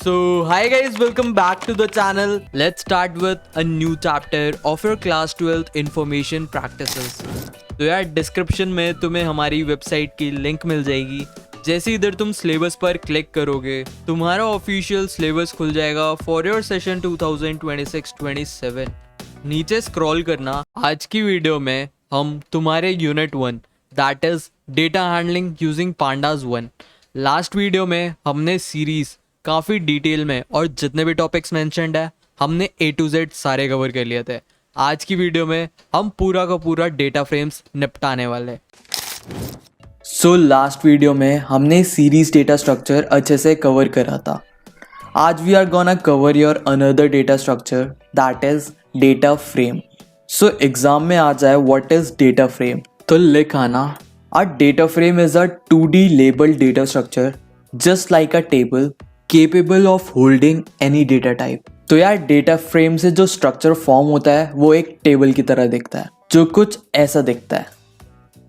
Hi guys, welcome back to the channel. Let's start with a new chapter of your class 12th information practices. तो यार description में तुम्हें हमारी website की link मिल जाएगी. जैसे इधर तुम सिलेबस पर क्लिक करोगे तुम्हारा ऑफिशियल सिलेबस खुल जाएगा फॉर योर सेशन 2026-27. नीचे स्क्रॉल करना. आज की वीडियो में हम तुम्हारे unit 1 that is data handling using pandas 1. Last video में हमने सीरीज काफ़ी डिटेल में और जितने भी टॉपिक्स मेंशन्ड है हमने A to Z सारे कवर कर लिए थे. आज की वीडियो में हम पूरा का पूरा डेटा फ्रेम्स निपटाने वाले. सो लास्ट वीडियो में हमने सीरीज डेटा स्ट्रक्चर अच्छे से कवर करा था. आज we are gonna cover your another data structure that is data frame. So exam में आ जाए व्हाट इज डेटा फ्रेम तो लिख आना. A data frame is a 2D labeled data structure just like a table capable of holding any data type. तो यार data frame से जो स्ट्रक्चर फॉर्म होता है वो एक टेबल की तरह दिखता है जो कुछ ऐसा दिखता है.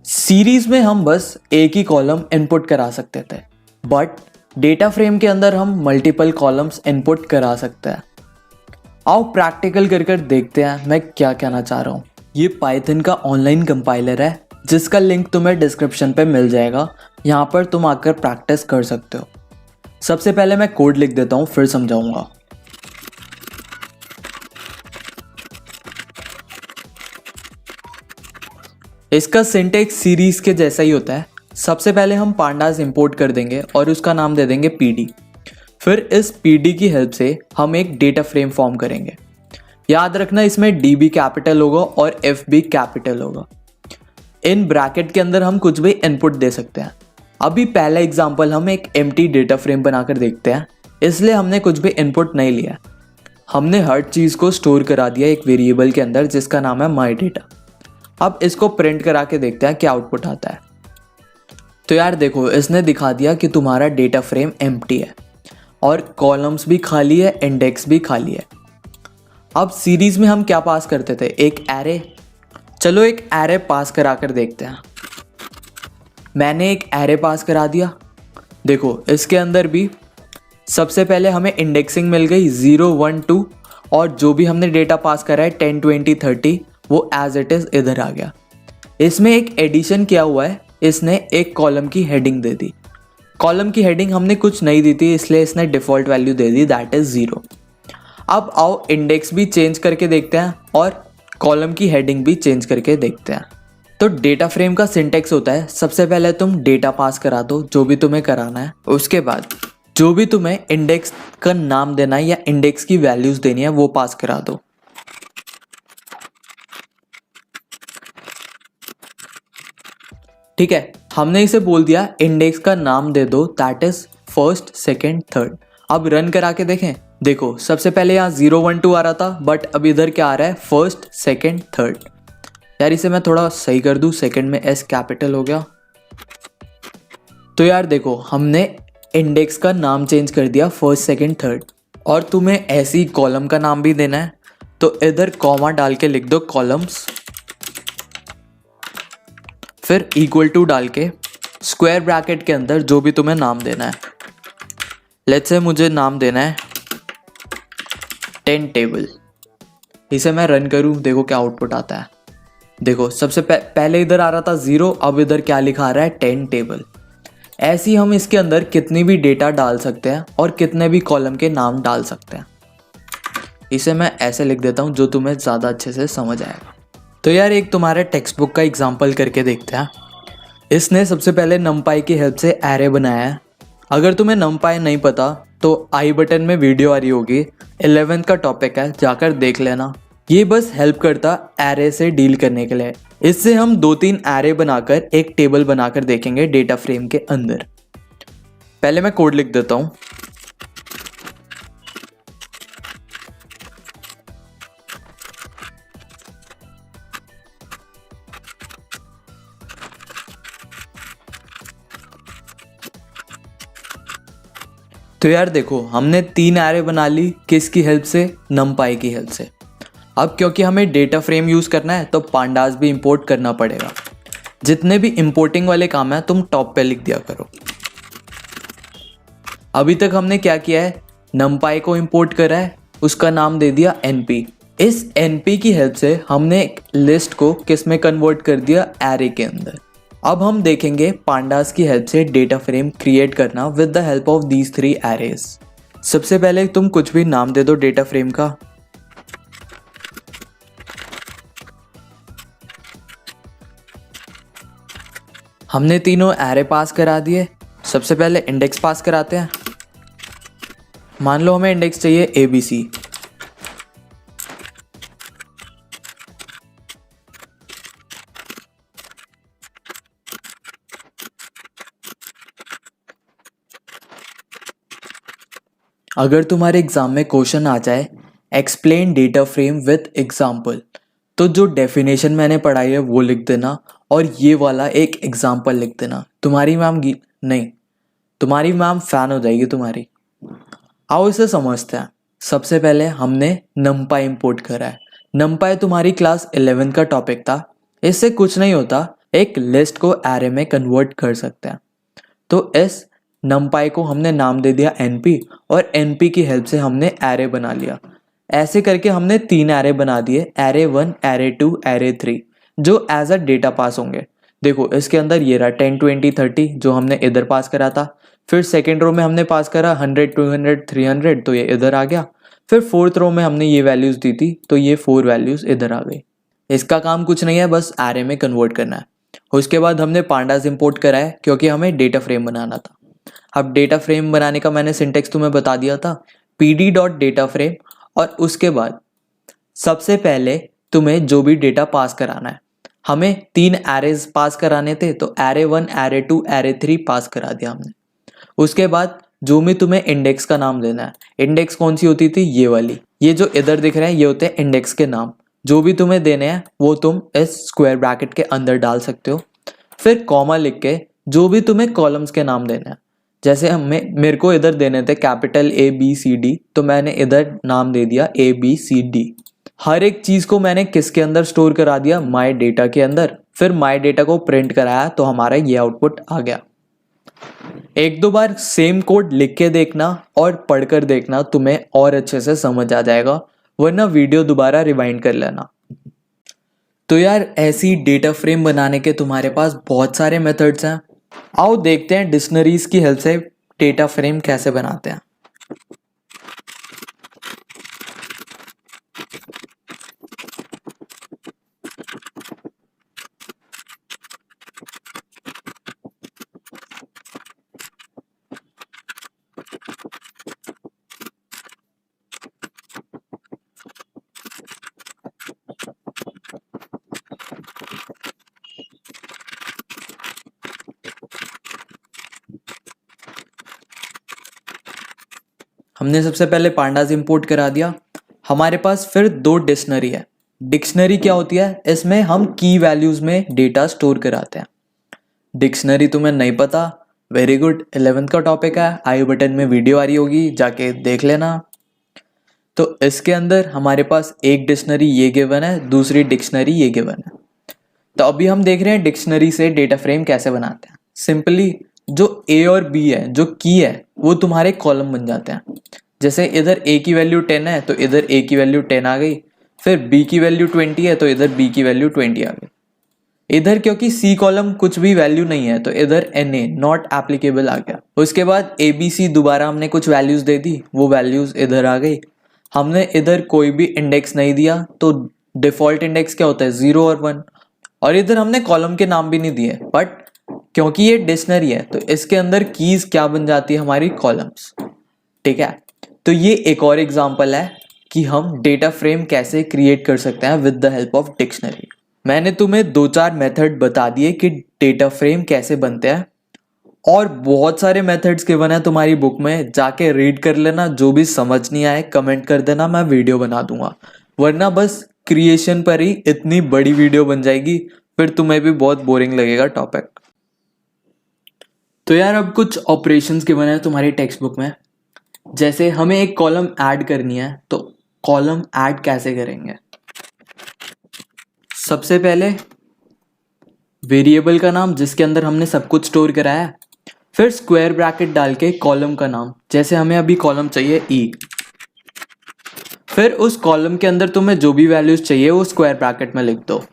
सीरीज में हम बस एक ही कॉलम इनपुट करा सकते थे बट डेटा फ्रेम के अंदर हम मल्टीपल कॉलम्स इनपुट करा सकते हैं. आओ प्रैक्टिकल कर देखते हैं मैं क्या कहना चाह रहा हूँ. ये पाइथन का ऑनलाइन कंपाइलर है जिसका लिंक तुम्हें डिस्क्रिप्शन पे मिल जाएगा. यहाँ पर तुम आकर प्रैक्टिस कर सकते हो. सबसे पहले मैं कोड लिख देता हूँ फिर समझाऊंगा. इसका सिंटेक्स सीरीज के जैसा ही होता है. सबसे पहले हम पांडास इंपोर्ट कर देंगे और उसका नाम दे देंगे PD. फिर इस PD की हेल्प से हम एक डेटा फ्रेम फॉर्म करेंगे. याद रखना इसमें DB कैपिटल होगा और FB कैपिटल होगा. इन ब्रैकेट के अंदर हम कुछ भी इनपुट दे सकते हैं. अभी पहला एग्जांपल हम एक एम्प्टी डेटा फ्रेम बनाकर देखते हैं इसलिए हमने कुछ भी इनपुट नहीं लिया. हमने हर चीज़ को स्टोर करा दिया एक वेरिएबल के अंदर जिसका नाम है माई डेटा. अब इसको प्रिंट करा के देखते हैं क्या आउटपुट आता है. तो यार देखो इसने दिखा दिया कि तुम्हारा डेटा फ्रेम एम्प्टी है और कॉलम्स भी खाली है इंडेक्स भी खाली है. अब सीरीज में हम क्या पास करते थे एक एरे. चलो एक एरे पास करा कर देखते हैं. मैंने एक एरे पास करा दिया. देखो इसके अंदर भी सबसे पहले हमें इंडेक्सिंग मिल गई 0 1 2 और जो भी हमने डेटा पास करा है 10 20 30 वो एज इट इज़ इधर आ गया. इसमें एक एडिशन किया हुआ है. इसने एक कॉलम की हेडिंग दे दी. कॉलम की हेडिंग हमने कुछ नहीं दी थी इसलिए इसने default value they the that is 0. अब आओ इंडेक्स भी चेंज करके देखते हैं और कॉलम की हेडिंग भी चेंज करके देखते हैं. तो डेटा फ्रेम का सिंटेक्स होता है सबसे पहले तुम डेटा पास करा दो जो भी तुम्हें कराना है. उसके बाद जो भी तुम्हें इंडेक्स का नाम देना है या इंडेक्स की वैल्यूज देनी है वो पास करा दो. ठीक है हमने इसे बोल दिया इंडेक्स का नाम दे दो that is first second third. अब रन करा के देखें. देखो सबसे पहले यहाँ 0 1 2 आ रहा था बट अब इधर क्या आ रहा है फर्स्ट सेकेंड थर्ड. यार इसे मैं थोड़ा सही कर दूँ. सेकेंड में S कैपिटल हो गया. तो यार देखो हमने इंडेक्स का नाम चेंज कर दिया फर्स्ट सेकेंड थर्ड. और तुम्हें ऐसी कॉलम का नाम भी देना है तो इधर कॉमा डाल के लिख दो कॉलम्स. फिर इक्वल टू डाल के स्क्वायर ब्रैकेट के अंदर जो भी तुम्हें नाम देना है. लेट्स से मुझे नाम देना है 10 टेबल. इसे मैं रन करूं देखो क्या आउटपुट आता है. देखो सबसे पहले इधर आ रहा था 0 अब इधर क्या लिखा रहा है 10 टेबल. ऐसे ही हम इसके अंदर कितनी भी डेटा डाल सकते हैं और कितने भी कॉलम के नाम डाल सकते हैं. इसे मैं ऐसे लिख देता हूं जो तुम्हें ज़्यादा अच्छे से समझ आएगा. तो यार एक तुम्हारे टेक्स्ट बुक का एग्जाम्पल करके देखते हैं. इसने सबसे पहले नमपाई की हेल्प से एरे बनाया है. अगर तुम्हें नमपाई नहीं पता तो आई बटन में वीडियो आ रही होगी. 11th का टॉपिक है जाकर देख लेना. ये बस हेल्प करता एरे से डील करने के लिए. इससे हम 2-3 एरे बनाकर एक टेबल बनाकर देखेंगे डेटा फ्रेम के अंदर. पहले मैं कोड लिख देता हूँ. तो यार देखो हमने 3 एरे बना ली. किसकी हेल्प से नमपाई की हेल्प से. अब क्योंकि हमें डेटा फ्रेम यूज़ करना है तो पांडास भी इंपोर्ट करना पड़ेगा. जितने भी इंपोर्टिंग वाले काम है तुम टॉप पे लिख दिया करो. अभी तक हमने क्या किया है numpy को इंपोर्ट करा है, उसका नाम दे दिया np। इस np की हेल्प से हमने एक लिस्ट को किस में कन्वर्ट कर दिया, एरे के अंदर। अब हम देखेंगे पांडास की हेल्प से डेटा फ्रेम क्रिएट करना with the help of these 3 arrays. सबसे पहले तुम कुछ भी नाम दे दो डेटा फ्रेम का। हमने तीनों एरे पास करा दिए। सबसे पहले इंडेक्स पास कराते हैं। मान लो हमें इंडेक्स चाहिए ABC। अगर तुम्हारे एग्जाम में क्वेश्चन आ जाए explain data frame with example, तो जो डेफिनेशन मैंने पढ़ाई है वो लिख देना और ये वाला एक एग्जाम्पल लिख देना। तुम्हारी मैम फैन हो जाएगी तुम्हारी। आओ इसे समझते हैं। सबसे पहले हमने numpy इंपोर्ट करा है। numpy तुम्हारी क्लास 11 का टॉपिक था। इससे कुछ नहीं होता, एक लिस्ट को एरे में कन्वर्ट कर सकते हैं। तो इस numpy को हमने नाम दे दिया np और np की हेल्प से हमने एरे बना लिया। ऐसे करके हमने 3 एरे बना दिए, एरे 1, एरे 2, एरे 3, जो एज अ डेटा पास होंगे। देखो इसके अंदर ये रहा 10, 20, 30 जो हमने इधर पास करा था। फिर सेकेंड रो में हमने पास करा 100, 200, 300, तो ये इधर आ गया। फिर फोर्थ रो में हमने ये वैल्यूज दी थी, तो ये 4 वैल्यूज इधर आ गई। इसका काम कुछ नहीं है, बस एरे में कन्वर्ट करना है। उसके बाद हमने पांडास इंपोर्ट करा है क्योंकि हमें डेटा फ्रेम बनाना था। अब डेटा फ्रेम बनाने का मैंने सिंटेक्स तुम्हें बता दिया था, pd.data_frame। और उसके बाद सबसे पहले तुम्हें जो भी डेटा पास कराना है, हमें 3 एरेज पास कराने थे, तो एरे 1, एरे 2, एरे 3 पास करा दिया हमने। उसके बाद जो भी तुम्हें इंडेक्स का नाम लेना है, इंडेक्स कौन सी होती थी, ये वाली, ये जो इधर दिख रहे हैं ये होते हैं इंडेक्स के नाम। जो भी तुम्हें देने हैं वो तुम इस स्क्वायर ब्रैकेट के अंदर डाल सकते हो। फिर कॉमा लिख के जो भी तुम्हें कॉलम्स के नाम देने हैं, जैसे मेरे को इधर देने थे कैपिटल ABCD, तो मैंने इधर नाम दे दिया ABCD। हर एक चीज को मैंने किसके अंदर स्टोर करा दिया, माई डेटा के अंदर। फिर माई डेटा को प्रिंट कराया तो हमारा ये आउटपुट आ गया। एक दो बार सेम कोड लिख के देखना और पढ़कर देखना, तुम्हें और अच्छे से समझ आ जाएगा, वरना वीडियो दोबारा रिवाइंड कर लेना। तो यार ऐसी डेटा फ्रेम बनाने के तुम्हारे पास बहुत सारे मेथड्स हैं। आओ देखते हैं डिक्शनरीज की हेल्प से डेटा फ्रेम कैसे बनाते हैं। हमने सबसे पहले पांडास इंपोर्ट करा दिया। हमारे पास फिर 2 डिक्शनरी है। डिक्शनरी क्या होती है, इसमें हम की वैल्यूज में डेटा स्टोर कराते हैं। डिक्शनरी तुम्हें नहीं पता, वेरी गुड, 11th का टॉपिक है, आई बटन में वीडियो आ रही होगी, जाके देख लेना। तो इसके अंदर हमारे पास एक डिक्शनरी ये गिवन है, दूसरी डिक्शनरी ये गिवन है। तो अभी हम देख रहे हैं डिक्शनरी से डेटा फ्रेम कैसे बनाते हैं। सिंपली जो A और B है, जो की है, वो तुम्हारे कॉलम बन जाते हैं। जैसे इधर A की वैल्यू 10 है तो इधर A की वैल्यू 10 आ गई। फिर B की वैल्यू 20 है तो इधर B की वैल्यू 20 आ गई। इधर क्योंकि C कॉलम कुछ भी वैल्यू नहीं है तो इधर NA नॉट एप्लीकेबल आ गया। उसके बाद ABC दोबारा हमने कुछ वैल्यूज दे दी, वो वैल्यूज इधर आ गई। हमने इधर कोई भी इंडेक्स नहीं दिया तो डिफॉल्ट इंडेक्स क्या होता है, 0 और 1। और इधर हमने कॉलम के नाम भी नहीं दिए, बट क्योंकि ये डिक्शनरी है तो इसके अंदर कीज क्या बन जाती है, हमारी कॉलम्स। ठीक है, तो ये एक और एग्जांपल है कि हम डेटा फ्रेम कैसे क्रिएट कर सकते हैं with the help of dictionary. मैंने तुम्हें 2-4 मेथड बता दिए कि डेटा फ्रेम कैसे बनते हैं, और बहुत सारे मेथड्स गिवन है तुम्हारी बुक में, जाके रीड कर लेना। जो भी समझ नहीं आए कमेंट कर देना, मैं वीडियो बना दूंगा, वरना बस क्रिएशन पर ही इतनी बड़ी वीडियो बन जाएगी, फिर तुम्हें भी बहुत बोरिंग लगेगा टॉपिक। तो यार अब कुछ ऑपरेशंस गिवन है तुम्हारी टेक्स्ट बुक में। जैसे हमें एक कॉलम ऐड करनी है, तो कॉलम ऐड कैसे करेंगे। सबसे पहले वेरिएबल का नाम जिसके अंदर हमने सब कुछ स्टोर कराया है, फिर स्क्वायर ब्रैकेट डाल के कॉलम का नाम, जैसे हमें अभी कॉलम चाहिए ई। फिर उस कॉलम के अंदर तुम्हें जो भी वैल्यूज चाहिए वो स्क्वायर ब्रैकेट में लिख दो।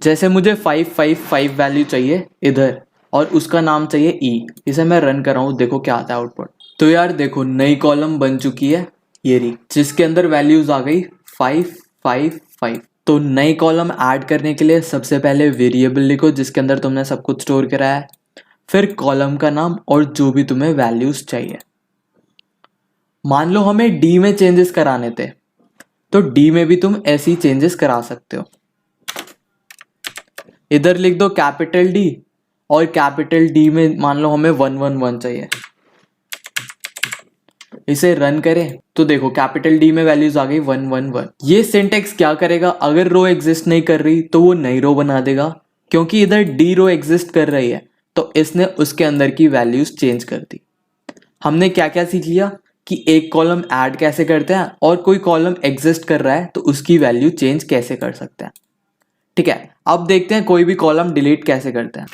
जैसे मुझे 555 वैल्यू चाहिए इधर और उसका नाम चाहिए ई। इसे मैं रन कर रहा हूँ, देखो क्या आता है आउटपुट। तो यार देखो नई कॉलम बन चुकी है ये रही, जिसके अंदर वैल्यूज आ गई 555। तो नई कॉलम ऐड करने के लिए सबसे पहले वेरिएबल लिखो जिसके अंदर तुमने सब कुछ स्टोर करा है, फिर कॉलम का नाम और जो भी तुम्हें वैल्यूज चाहिए। मान लो हमें डी में चेंजेस कराने थे, तो डी में भी तुम ऐसी चेंजेस करा सकते हो। इधर लिख दो कैपिटल डी और कैपिटल डी में मान लो हमें 111 चाहिए। इसे रन करें तो देखो कैपिटल डी में वैल्यूज आ गई 111। ये सिंटेक्स क्या करेगा, अगर रो एग्जिस्ट नहीं कर रही तो वो नई रो बना देगा, क्योंकि इधर डी रो एग्जिस्ट कर रही है तो इसने उसके अंदर की वैल्यूज चेंज कर दी। हमने क्या क्या सीख लिया कि एक कॉलम ऐड कैसे करते हैं और कोई कॉलम एग्जिस्ट कर रहा है तो उसकी वैल्यू चेंज कैसे कर सकते हैं। ठीक है, अब देखते हैं कोई भी कॉलम डिलीट कैसे करते हैं।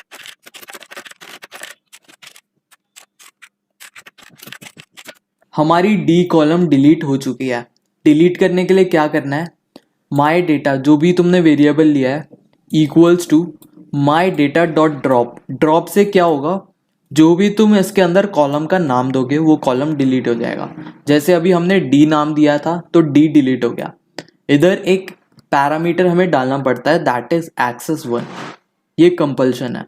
हमारी डी कॉलम डिलीट हो चुकी है। डिलीट करने के लिए क्या करना है, माई डेटा जो भी तुमने वेरिएबल लिया है equals to my data dot drop. Drop से क्या होगा, जो भी तुम इसके अंदर कॉलम का नाम दोगे वो कॉलम डिलीट हो जाएगा। जैसे अभी हमने डी नाम दिया था तो डी डिलीट हो गया। इधर एक पैरामीटर हमें डालना पड़ता है, दैट इज एक्सेस 1। ये कंपल्शन है।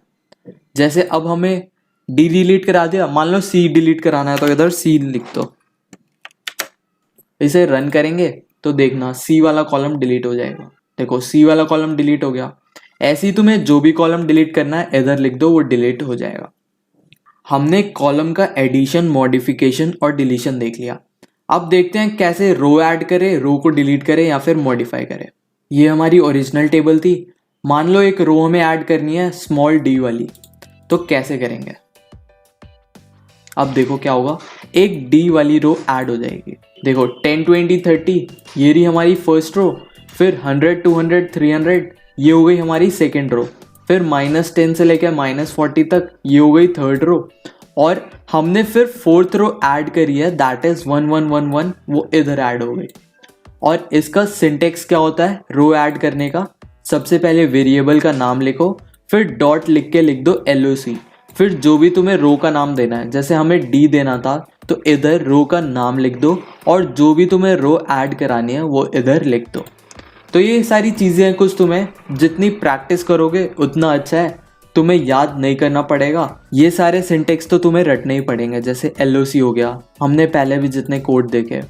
जैसे अब हमें डी डिलीट करा दिया, मान लो सी डिलीट कराना है तो इधर सी लिख दो। इसे रन करेंगे तो देखना सी वाला कॉलम डिलीट हो जाएगा। देखो सी वाला कॉलम डिलीट हो गया। ऐसे ही तुम्हें जो भी कॉलम डिलीट करना है इधर लिख दो, वो डिलीट हो जाएगा। हमने कॉलम का एडिशन, मॉडिफिकेशन और डिलीशन देख लिया। अब देखते हैं कैसे रो ऐड करें, रो को डिलीट करें या फिर मॉडिफाई करें। ये हमारी ओरिजिनल टेबल थी। मान लो एक रो हमें ऐड करनी है स्मॉल डी वाली, तो कैसे करेंगे। अब देखो क्या होगा, एक डी वाली रो ऐड हो जाएगी। देखो 10 20 30 ये रही हमारी फर्स्ट रो, फिर 100 200 300 ये हो गई हमारी सेकेंड रो, फिर -10 से लेकर -40 तक ये हो गई थर्ड रो, और हमने फिर फोर्थ रो ऐड करी है दैट इज 1111, वो इधर ऐड हो गई। और इसका सिंटेक्स क्या होता है रो ऐड करने का, सबसे पहले वेरिएबल का नाम लिखो, फिर डॉट लिख के लिख दो LOC, फिर जो भी तुम्हें रो का नाम देना है, जैसे हमें डी देना था तो इधर रो का नाम लिख दो और जो भी तुम्हें रो ऐड करानी है वो इधर लिख दो। तो ये सारी चीज़ें हैं कुछ, तुम्हें जितनी प्रैक्टिस करोगे उतना अच्छा है, तुम्हें याद नहीं करना पड़ेगा। ये सारे सिंटेक्स तो तुम्हें रटने ही पड़ेंगे, जैसे LOC हो गया, हमने पहले भी जितने कोड देखे।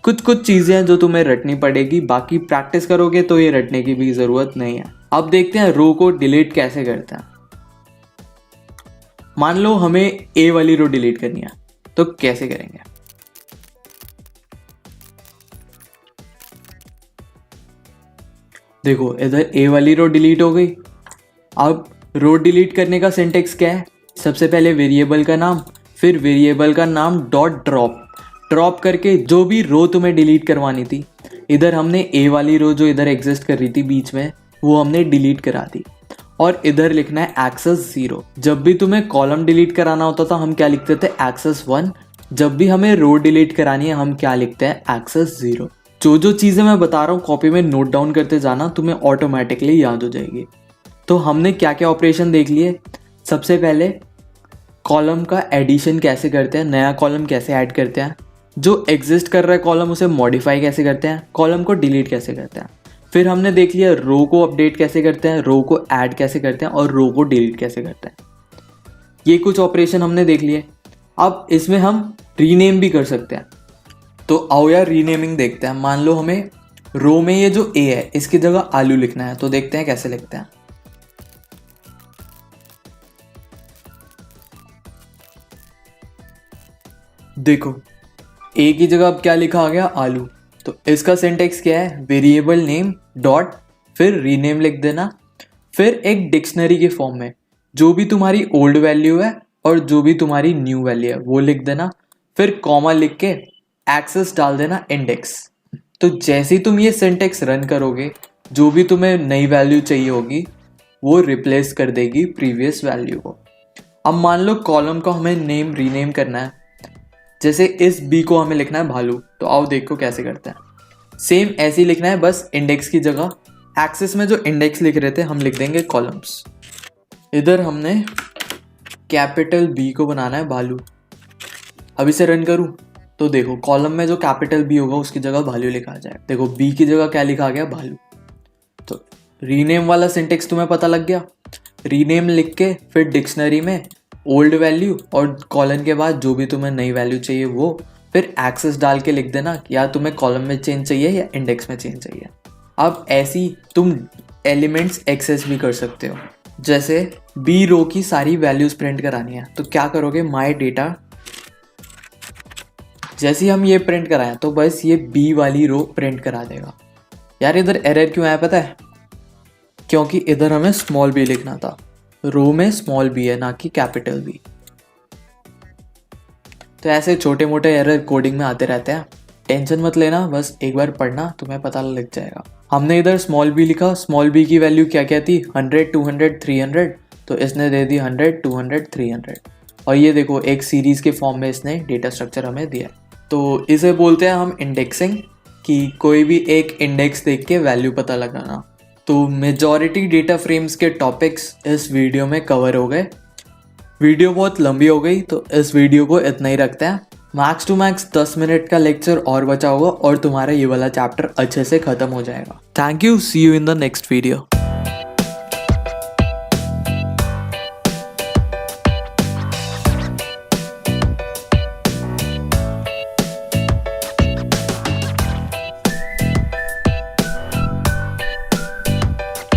कुछ चीज़ें हैं जो तुम्हें रटनी पड़ेगी, बाकी प्रैक्टिस करोगे तो ये रटने की भी ज़रूरत नहीं है। अब देखते हैं रो को डिलीट कैसे करते हैं। मान लो हमें ए वाली रो डिलीट करनी है, तो कैसे करेंगे। देखो इधर ए वाली रो डिलीट हो गई। अब रो डिलीट करने का सिंटेक्स क्या है, सबसे पहले वेरिएबल का नाम, फिर वेरिएबल का नाम डॉट ड्रॉप करके जो भी रो तुम्हें डिलीट करवानी थी, इधर हमने ए वाली रो जो इधर एग्जिस्ट कर रही थी बीच में वो हमने डिलीट करा दी, और इधर लिखना है एक्सेस 0। जब भी तुम्हें कॉलम डिलीट कराना होता था हम क्या लिखते थे एक्सेस 1, जब भी हमें रो डिलीट करानी है हम क्या लिखते हैं एक्सेस 0। जो चीज़ें मैं बता रहा हूँ कॉपी में नोट डाउन करते जाना, तुम्हें ऑटोमेटिकली याद हो जाएगी। तो हमने क्या क्या ऑपरेशन देख लिए। सबसे पहले कॉलम का एडिशन कैसे करते हैं, नया कॉलम कैसे ऐड करते हैं, जो एग्जिस्ट कर रहा है कॉलम उसे मॉडिफाई कैसे करते हैं, कॉलम को डिलीट कैसे करते हैं। फिर हमने देख लिया रो को अपडेट कैसे करते हैं, रो को ऐड कैसे करते हैं और रो को डिलीट कैसे करते हैं। ये कुछ ऑपरेशन हमने देख लिए। अब इसमें हम रीनेम भी कर सकते हैं, तो आओ यार रीनेमिंग देखते हैं। मान लो हमें रो में ये जो ए है इसकी जगह आलू लिखना है, तो देखते हैं कैसे लिखते हैं। देखो ए की जगह अब क्या लिखा आ गया आलू, तो इसका सिंटेक्स क्या है वेरिएबल नेम डॉट फिर रीनेम लिख देना, फिर एक डिक्शनरी के फॉर्म में जो भी तुम्हारी ओल्ड वैल्यू है और जो भी तुम्हारी न्यू वैल्यू है वो लिख देना, फिर कॉमा लिख के एक्सेस डाल देना इंडेक्स। तो जैसे ही तुम ये सिंटेक्स रन करोगे जो भी तुम्हें नई वैल्यू चाहिए होगी वो रिप्लेस कर देगी प्रीवियस वैल्यू को। अब मान लो कॉलम को हमें नेम रीनेम करना है, जैसे इस बी को हमें लिखना है भालू, तो आओ देखो कैसे करते हैं। सेम ऐसे ही लिखना है, बस इंडेक्स की जगह एक्सेस में जो इंडेक्स लिख रहे थे हम लिख देंगे कॉलम्स। इधर हमने कैपिटल बी को बनाना है भालू। अब इसे रन करूं तो देखो कॉलम में जो कैपिटल बी होगा उसकी जगह भालू लिखा जाए। देखो बी की जगह क्या लिखा गया, भालू। तो रीनेम वाला सिंटेक्स तुम्हें पता लग गया। रीनेम लिख के फिर डिक्शनरी में ओल्ड वैल्यू और कॉलन के बाद जो भी तुम्हें नई वैल्यू चाहिए वो, फिर एक्सेस डाल के लिख देना या तुम्हें कॉलम में चेंज चाहिए या इंडेक्स में चेंज चाहिए। अब ऐसी तुम एलिमेंट्स एक्सेस भी कर सकते हो। जैसे बी रो की सारी वैल्यूज प्रिंट करानी है तो क्या करोगे, माई डेटा। जैसे ही हम ये प्रिंट कराएं तो बस ये बी वाली रो प्रिंट करा देगा। यार इधर एरर क्यों आया पता है, क्योंकि इधर हमें स्मॉल बी लिखना था, रो में स्मॉल बी है ना कि कैपिटल बी। तो ऐसे छोटे मोटे एरर कोडिंग में आते रहते हैं, टेंशन मत लेना, बस एक बार पढ़ना तुम्हें पता लग जाएगा। हमने इधर स्मॉल बी लिखा, स्मॉल बी की वैल्यू क्या क्या थी, 100, 200, 300, तो इसने दे दी 100, 200, 300। और ये देखो एक सीरीज के फॉर्म में इसने डेटा स्ट्रक्चर हमें दिया। तो इसे बोलते हैं हम इंडेक्सिंग, कि कोई भी एक इंडेक्स देख के वैल्यू पता लगाना। तो मेजॉरिटी डेटा फ्रेम्स के टॉपिक्स इस वीडियो में कवर हो गए। वीडियो बहुत लंबी हो गई तो इस वीडियो को इतना ही रखते हैं। मैक्स टू मैक्स 10 मिनट का लेक्चर और बचा होगा और तुम्हारा ये वाला चैप्टर अच्छे से खत्म हो जाएगा। Thank you, see you in the next video.